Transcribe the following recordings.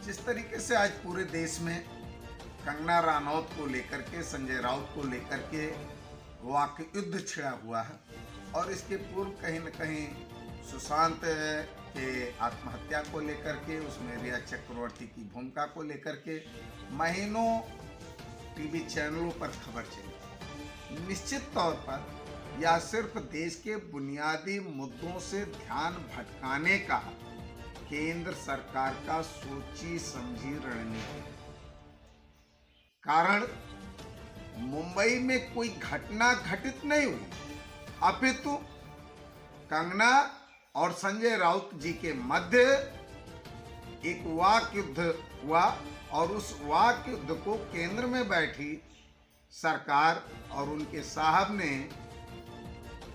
जिस तरीके से आज पूरे देश में कंगना रनौत को लेकर के, संजय राउत को लेकर के वाक युद्ध छिड़ा हुआ है और इसके पूर्व कहीं न कहीं सुशांत के आत्महत्या को लेकर के, उसमें रिया चक्रवर्ती की भूमिका को लेकर के महीनों टीवी चैनलों पर खबर चली। निश्चित तौर पर यह सिर्फ देश के बुनियादी मुद्दों से ध्यान भटकाने का केंद्र सरकार का सोची समझी रणनीति है। कारण मुंबई में कोई घटना घटित नहीं हुई, अपितु कंगना और संजय राउत जी के मध्य एक वाक युद्ध हुआ और उस वाक युद्ध को केंद्र में बैठी सरकार और उनके साहब ने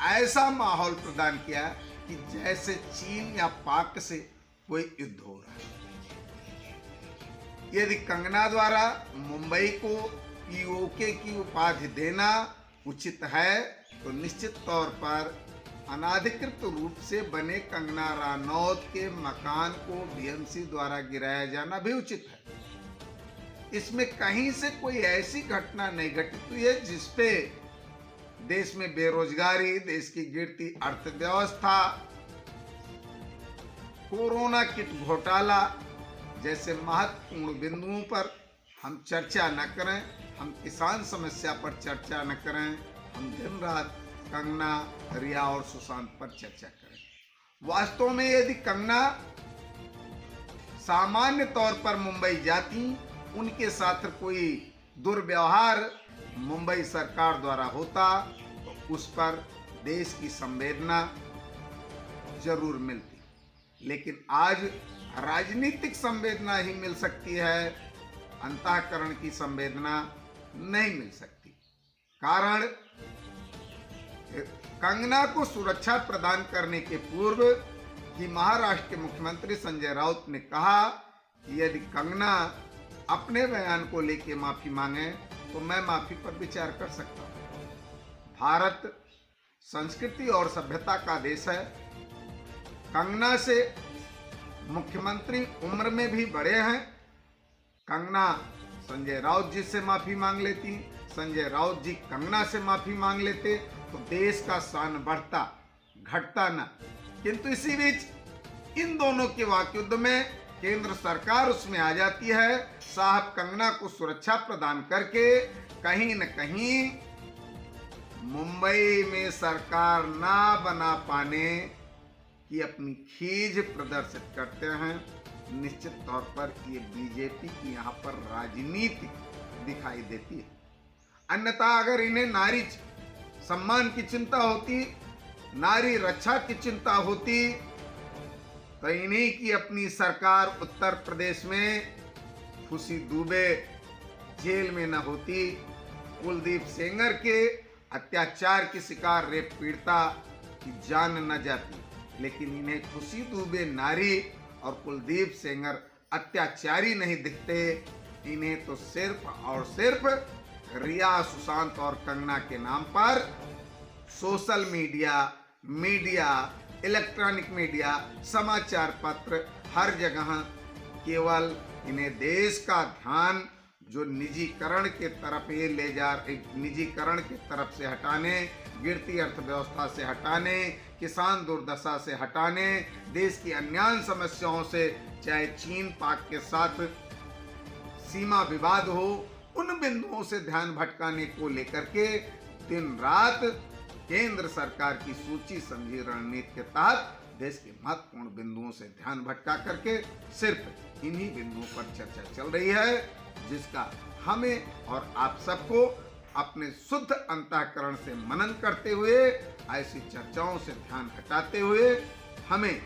ऐसा माहौल प्रदान किया कि जैसे चीन या पाक से कोई युद्ध हो रहा है। यदि कंगना द्वारा मुंबई को पीओके की उपाधि देना उचित है तो निश्चित तौर पर अनाधिकृत रूप से बने कंगना रनौत के मकान को बीएमसी द्वारा गिराया जाना भी उचित है। इसमें कहीं से कोई ऐसी घटना नहीं घटित हुई है जिसपे देश में बेरोजगारी, देश की गिरती अर्थव्यवस्था, कोरोना किट घोटाला जैसे महत्वपूर्ण बिंदुओं पर हम चर्चा न करें, हम किसान समस्या पर चर्चा न करें, हम दिन रात कंगना, रिया और सुशांत पर चर्चा करें। वास्तव में यदि कंगना सामान्य तौर पर मुंबई जाती, उनके साथ कोई दुर्व्यवहार मुंबई सरकार द्वारा होता तो उस पर देश की संवेदना जरूर मिलती, लेकिन आज राजनीतिक संवेदना ही मिल सकती है, अंतःकरण की संवेदना नहीं मिल सकती। कारण कंगना को सुरक्षा प्रदान करने के पूर्व ही महाराष्ट्र के मुख्यमंत्री संजय राउत ने कहा कि यदि कंगना अपने बयान को लेकर माफी मांगे तो मैं माफी पर विचार कर सकता हूं। भारत संस्कृति और सभ्यता का देश है। कंगना से मुख्यमंत्री उम्र में भी बड़े हैं। कंगना संजय राउत जी से माफी मांग लेती, संजय राउत जी कंगना से माफी मांग लेते तो देश का शान बढ़ता, घटता न। किंतु इसी बीच इन दोनों के वाक युद्ध में केंद्र सरकार उसमें आ जाती है। साहब कंगना को सुरक्षा प्रदान करके कहीं न कहीं मुंबई में सरकार ना बना पाने की अपनी खीज प्रदर्शित करते हैं। निश्चित तौर पर ये बीजेपी की यहाँ पर राजनीति दिखाई देती है। अन्यथा अगर इन्हें नारी सम्मान की चिंता होती, नारी रक्षा की चिंता होती तो इन्हीं की अपनी सरकार उत्तर प्रदेश में खुशी दुबे जेल में न होती, कुलदीप सेंगर के अत्याचार की शिकार रेप पीड़िता की जान न जाती। लेकिन इन्हें खुशी दुबे नारी और कुलदीप सेंगर अत्याचारी नहीं दिखते। इन्हें तो सिर्फ और सिर्फ रिया, सुशांत और कंगना के नाम पर सोशल मीडिया, इलेक्ट्रॉनिक मीडिया, समाचार पत्र, हर जगह केवल इन्हें देश का ध्यान जो निजीकरण के तरफ ये ले जा रहे, निजीकरण की तरफ से हटाने, गिरती अर्थव्यवस्था से हटाने, किसान दुर्दशा से हटाने, देश की अन्य समस्याओं से, चाहे चीन पाक के साथ सीमा विवाद हो, उन बिंदुओं से ध्यान भटकाने को लेकर के दिन रात केंद्र सरकार की सोची समझी रणनीति के तहत देश के महत्वपूर्ण बिंदुओं से ध्यान भटका करके सिर्फ इन्हीं बिंदुओं पर चर्चा चल रही है, जिसका हमें और आप सबको अपने शुद्ध अंतःकरण से मनन करते हुए, ऐसी चर्चाओं से ध्यान हटाते हुए हमें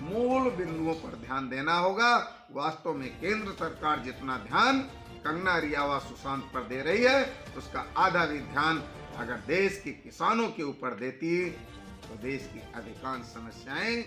मूल बिंदुओं पर ध्यान देना होगा। वास्तव में केंद्र सरकार जितना ध्यान कंगना, रिया व सुशांत पर दे रही है, उसका आधा भी ध्यान अगर देश के किसानों के ऊपर देती तो देश की अधिकांश समस्याएं